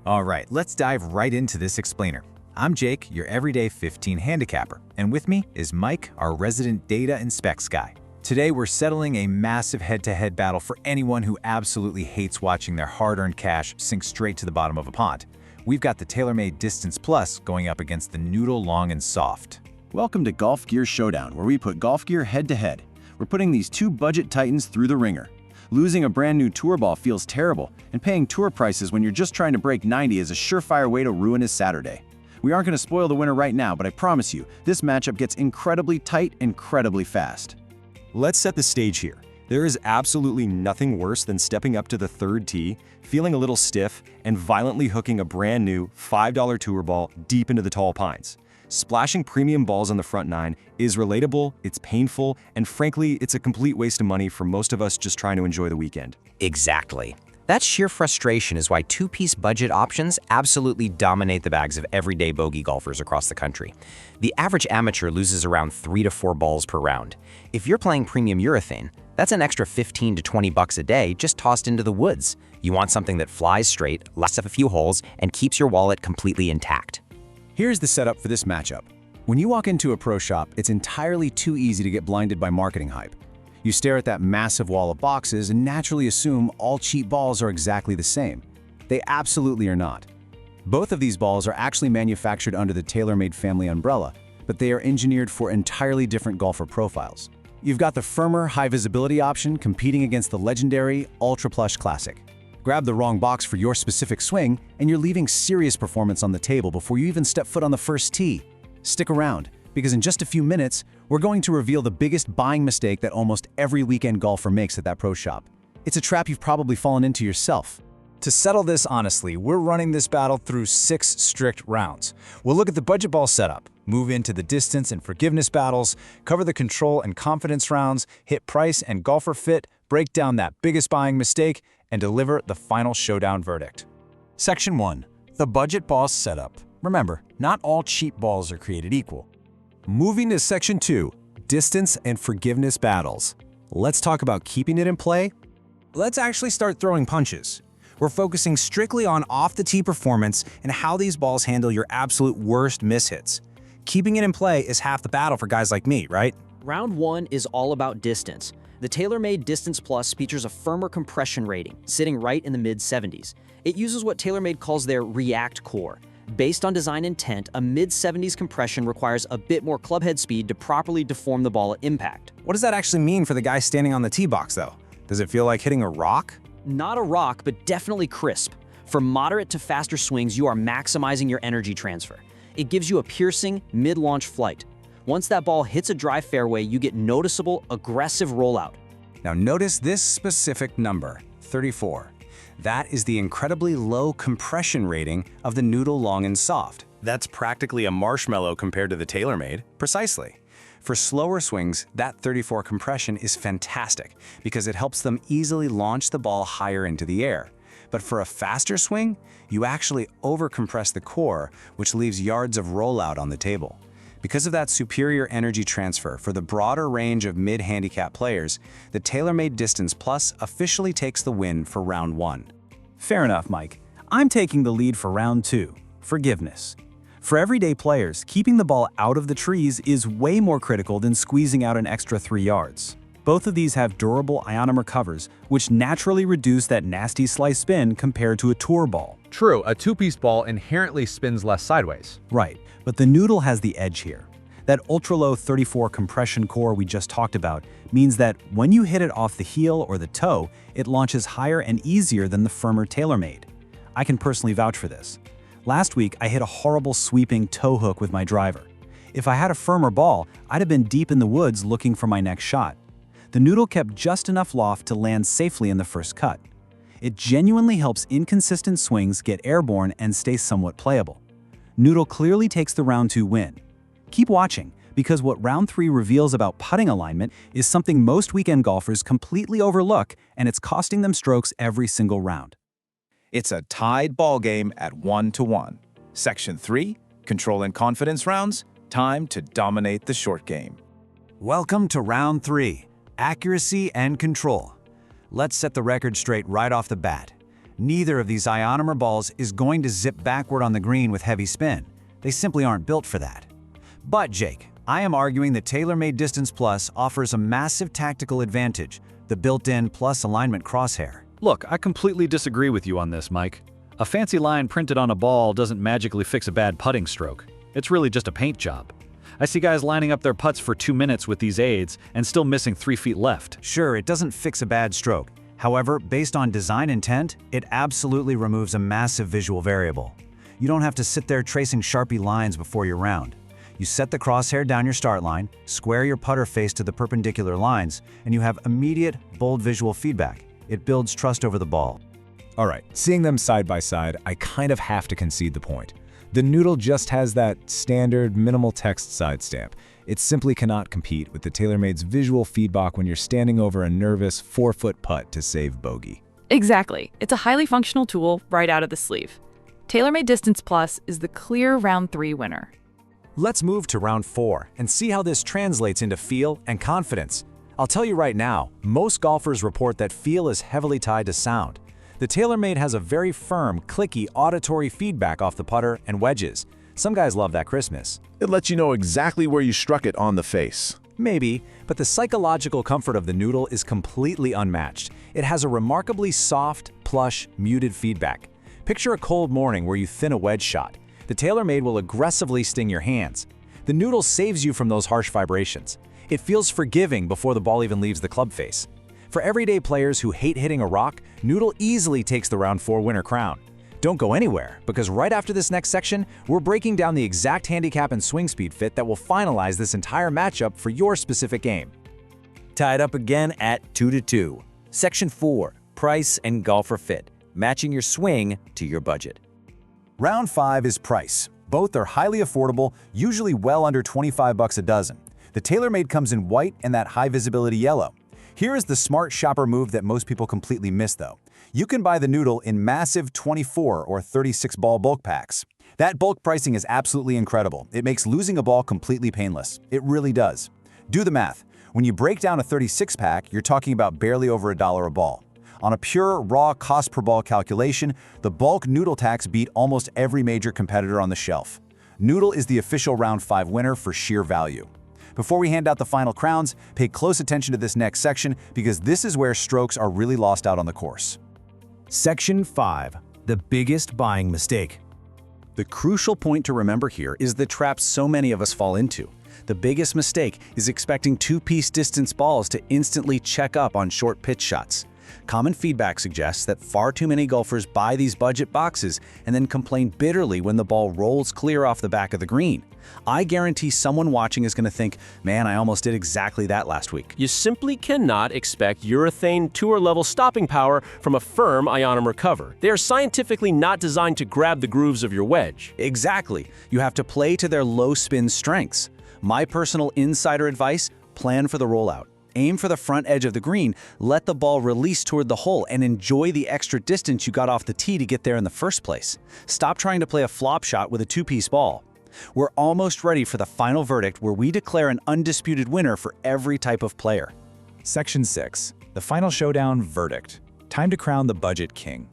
All right, let's dive right into this explainer. I'm Jake, your everyday 15 handicapper, and with me is Mike, our resident data and specs guy. Today we're settling a massive head-to-head battle for anyone who absolutely hates watching their hard-earned cash sink straight to the bottom of a pond. We've got the TaylorMade Distance Plus going up against the Noodle Long and Soft. Welcome to Golf Gear Showdown, where we put golf gear head-to-head. We're putting these two budget titans through the ringer. Losing a brand new tour ball feels terrible, and paying tour prices when you're just trying to break 90 is a surefire way to ruin his Saturday. We aren't going to spoil the winner right now, but I promise you, this matchup gets incredibly tight, incredibly fast. Let's set the stage here. There is absolutely nothing worse than stepping up to the third tee, feeling a little stiff, and violently hooking a brand new $5 tour ball deep into the tall pines. Splashing premium balls on the front nine is relatable, it's painful, and frankly, it's a complete waste of money for most of us just trying to enjoy the weekend. Exactly. That sheer frustration is why two-piece budget options absolutely dominate the bags of everyday bogey golfers across the country. The average amateur loses around 3 to 4 balls per round. If you're playing premium urethane, that's an extra 15 to 20 bucks a day just tossed into the woods. You want something that flies straight, lasts a few holes, and keeps your wallet completely intact. Here's the setup for this matchup. When you walk into a pro shop, it's entirely too easy to get blinded by marketing hype. You stare at that massive wall of boxes and naturally assume all cheap balls are exactly the same. They absolutely are not. Both of these balls are actually manufactured under the TaylorMade family umbrella, but they are engineered for entirely different golfer profiles. You've got the firmer, high-visibility option competing against the legendary Ultra Plush Classic. Grab the wrong box for your specific swing, and you're leaving serious performance on the table before you even step foot on the first tee. Stick around, because in just a few minutes, we're going to reveal the biggest buying mistake that almost every weekend golfer makes at that pro shop. It's a trap you've probably fallen into yourself. To settle this honestly, we're running this battle through 6 strict rounds. We'll look at the budget ball setup, move into the distance and forgiveness battles, cover the control and confidence rounds, hit price and golfer fit, break down that biggest buying mistake, and deliver the final showdown verdict. Section 1. The budget ball setup. Remember, not all cheap balls are created equal. Moving to Section 2. Distance and forgiveness battles. Let's talk about keeping it in play. Let's actually start throwing punches. We're focusing strictly on off-the-tee performance and how these balls handle your absolute worst mishits. Keeping it in play is half the battle for guys like me, right? Round 1 is all about distance. The TaylorMade Distance Plus features a firmer compression rating, sitting right in the mid-70s. It uses what TaylorMade calls their React core. Based on design intent, a mid-70s compression requires a bit more clubhead speed to properly deform the ball at impact. What does that actually mean for the guy standing on the tee box, though? Does it feel like hitting a rock? Not a rock, but definitely crisp. For moderate to faster swings, you are maximizing your energy transfer. It gives you a piercing, mid-launch flight. Once that ball hits a dry fairway, you get noticeable, aggressive rollout. Now notice this specific number, 34. That is the incredibly low compression rating of the Noodle Long and Soft. That's practically a marshmallow compared to the TaylorMade. Precisely. For slower swings, that 34 compression is fantastic because it helps them easily launch the ball higher into the air. But for a faster swing, you actually overcompress the core, which leaves yards of rollout on the table. Because of that superior energy transfer for the broader range of mid-handicap players, the TaylorMade Distance Plus officially takes the win for round 1. Fair enough, Mike. I'm taking the lead for round 2, forgiveness. For everyday players, keeping the ball out of the trees is way more critical than squeezing out an extra 3 yards. Both of these have durable ionomer covers, which naturally reduce that nasty slice spin compared to a tour ball. True, a two-piece ball inherently spins less sideways. Right, but the Noodle has the edge here. That ultra-low 34 compression core we just talked about means that when you hit it off the heel or the toe, it launches higher and easier than the firmer TaylorMade. I can personally vouch for this. Last week, I hit a horrible sweeping toe hook with my driver. If I had a firmer ball, I'd have been deep in the woods looking for my next shot. The Noodle kept just enough loft to land safely in the first cut. It genuinely helps inconsistent swings get airborne and stay somewhat playable. Noodle clearly takes the round 2 win. Keep watching, because what round 3 reveals about putting alignment is something most weekend golfers completely overlook, and it's costing them strokes every single round. It's a tied ball game at 1-1. Section 3, control and confidence rounds, time to dominate the short game. Welcome to round 3, accuracy and control. Let's set the record straight right off the bat. Neither of these ionomer balls is going to zip backward on the green with heavy spin. They simply aren't built for that. But Jake, I am arguing that TaylorMade Distance Plus offers a massive tactical advantage, the built-in plus alignment crosshair. Look, I completely disagree with you on this, Mike. A fancy line printed on a ball doesn't magically fix a bad putting stroke. It's really just a paint job. I see guys lining up their putts for 2 minutes with these aids and still missing 3 feet left. Sure, it doesn't fix a bad stroke. However, based on design intent, it absolutely removes a massive visual variable. You don't have to sit there tracing Sharpie lines before your round. You set the crosshair down your start line, square your putter face to the perpendicular lines, and you have immediate, bold visual feedback. It builds trust over the ball. All right, seeing them side by side, I kind of have to concede the point. The Noodle just has that standard minimal text side stamp. It simply cannot compete with the TaylorMade's visual feedback when you're standing over a nervous 4-foot putt to save bogey. Exactly. It's a highly functional tool right out of the sleeve. TaylorMade Distance Plus is the clear round 3 winner. Let's move to round 4 and see how this translates into feel and confidence. I'll tell you right now, most golfers report that feel is heavily tied to sound. The TaylorMade has a very firm, clicky, auditory feedback off the putter and wedges. Some guys love that crispness. It lets you know exactly where you struck it on the face. Maybe, but the psychological comfort of the Noodle is completely unmatched. It has a remarkably soft, plush, muted feedback. Picture a cold morning where you thin a wedge shot. The TaylorMade will aggressively sting your hands. The Noodle saves you from those harsh vibrations. It feels forgiving before the ball even leaves the club face. For everyday players who hate hitting a rock, Noodle easily takes the round 4 winner crown. Don't go anywhere, because right after this next section, we're breaking down the exact handicap and swing speed fit that will finalize this entire matchup for your specific game. Tied up again at 2-2. Section 4, price and golfer fit, matching your swing to your budget. Round 5 is price. Both are highly affordable, usually well under $25 a dozen. The TaylorMade comes in white and that high visibility yellow. Here is the smart shopper move that most people completely miss though. You can buy the Noodle in massive 24 or 36 ball bulk packs. That bulk pricing is absolutely incredible. It makes losing a ball completely painless. It really does. Do the math. When you break down a 36 pack, you're talking about barely over $1 a ball. On a pure, raw cost per ball calculation, the bulk Noodle tax beat almost every major competitor on the shelf. Noodle is the official round 5 winner for sheer value. Before we hand out the final crowns, pay close attention to this next section because this is where strokes are really lost out on the course. Section 5. The biggest buying mistake. The crucial point to remember here is the trap so many of us fall into. The biggest mistake is expecting two-piece distance balls to instantly check up on short pitch shots. Common feedback suggests that far too many golfers buy these budget boxes and then complain bitterly when the ball rolls clear off the back of the green. I guarantee someone watching is going to think, man, I almost did exactly that last week. You simply cannot expect urethane tour-level stopping power from a firm ionomer cover. They are scientifically not designed to grab the grooves of your wedge. Exactly. You have to play to their low spin strengths. My personal insider advice, plan for the rollout. Aim for the front edge of the green, let the ball release toward the hole, and enjoy the extra distance you got off the tee to get there in the first place. Stop trying to play a flop shot with a two-piece ball. We're almost ready for the final verdict where we declare an undisputed winner for every type of player. Section 6. The final showdown verdict. Time to crown the budget king.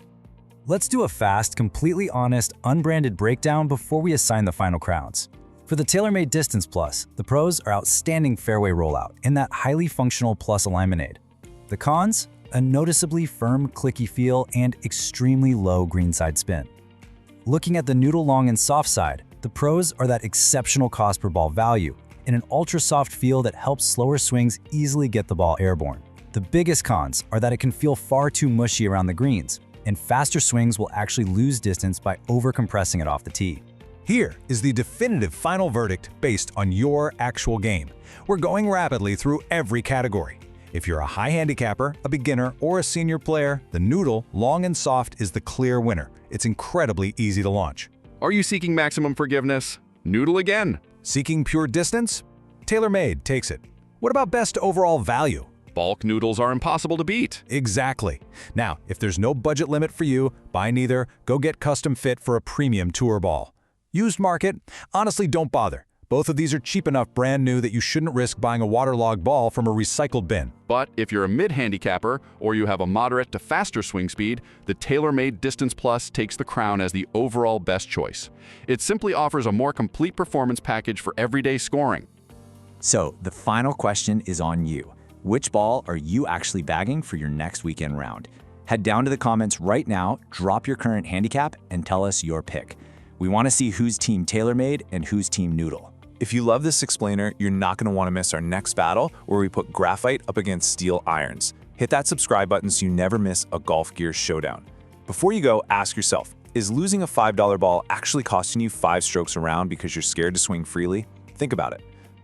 Let's do a fast, completely honest, unbranded breakdown before we assign the final crowns. For the TaylorMade Distance Plus, the pros are outstanding fairway rollout in that highly functional plus alignment aid. The cons? A noticeably firm, clicky feel and extremely low greenside spin. Looking at the Noodle long and soft side, the pros are that exceptional cost per ball value and an ultra-soft feel that helps slower swings easily get the ball airborne. The biggest cons are that it can feel far too mushy around the greens, and faster swings will actually lose distance by over-compressing it off the tee. Here is the definitive final verdict based on your actual game. We're going rapidly through every category. If you're a high handicapper, a beginner, or a senior player, the Noodle long and soft is the clear winner. It's incredibly easy to launch. Are you seeking maximum forgiveness? Noodle again. Seeking pure distance? TaylorMade takes it. What about best overall value? Bulk noodles are impossible to beat. Exactly. Now, if there's no budget limit for you, buy neither, go get custom fit for a premium tour ball. Used market? Honestly, don't bother. Both of these are cheap enough brand new that you shouldn't risk buying a waterlogged ball from a recycled bin. But if you're a mid-handicapper or you have a moderate to faster swing speed, the TaylorMade Distance Plus takes the crown as the overall best choice. It simply offers a more complete performance package for everyday scoring. So, the final question is on you. Which ball are you actually bagging for your next weekend round? Head down to the comments right now, drop your current handicap, and tell us your pick. We want to see who's Team TaylorMade and who's Team Noodle. If you love this explainer, you're not going to want to miss our next battle where we put graphite up against steel irons. Hit that subscribe button so you never miss a golf gear showdown. Before you go, ask yourself, is losing a $5 ball actually costing you 5 strokes around because you're scared to swing freely? Think about it.